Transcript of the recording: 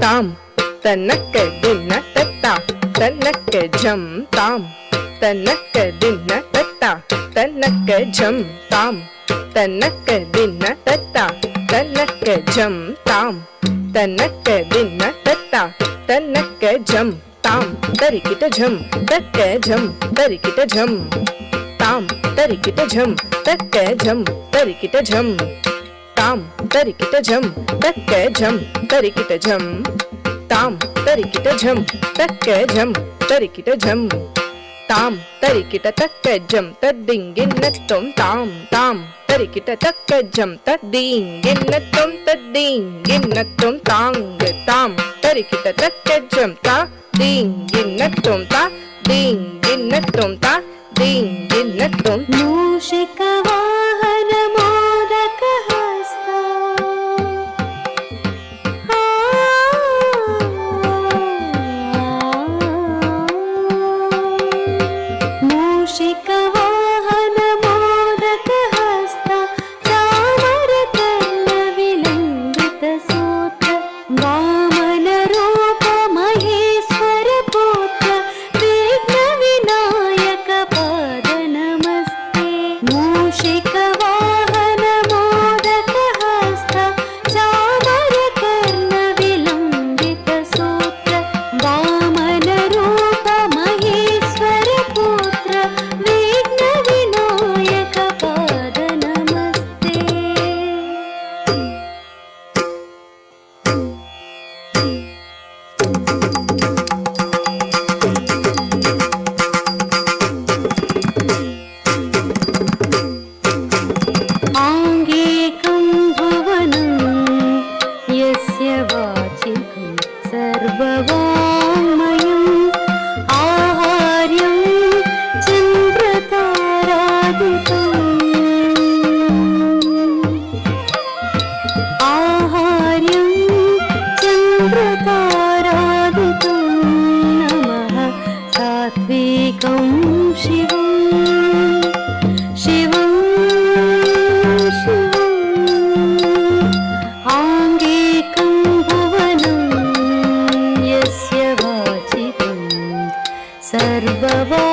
ताम तनक दिन तत्ता तनक झम ताम तनक दिन तत्ता तनक झम ताम तनक दिन तत्ता तनक झम ताम तनक दिन तत्ता तनक झम ताम तरिकिट झम तक झम तरिकिट झम ताम तरिकिट झम तक झम तरिकिट झम ताम तरिकिट झम तक झम तरिकिट झम ताम तरिकिट झम तक झम तरिकिट झम ताम तरिकिट तक झम तद्दिंगिन्नत्तोम ताम ताम तरिकिट तक झम तद्दिंगिन्नत्तोम तद्दिंगिन्नत्तोम तांग ताम तरिकिट तक झम ता दिंगिन्नत्तोम ता दिंगिन्नत्तोम ता दिंगिन्नत्तोम मूषिक वाहन मोदक हस्ता मूषिक वाहन मोदक हस्ता चामर कर्ण विलंबित सूत्र वामन रूप महेश्वर पुत्र विघ्न विनायक पाद नमस्ते मूषिक वाहन मोदक हस्ता चामर कर्ण विलंबित सूत्र वामन रूप महेश्वर पुत्र विघ्न विनायक पाद नमस्ते। आङ्गीकं भुवनं यस्य वाचिकं सर्ववाङ्मयम् आहार्यं चन्द्रतारादितम् आहार्यं चन्द्रतारादितं नमः सात्विकं शिवम् शिवम् आङ्गीकं भुवनं यस्य वाचिकं सर्ववा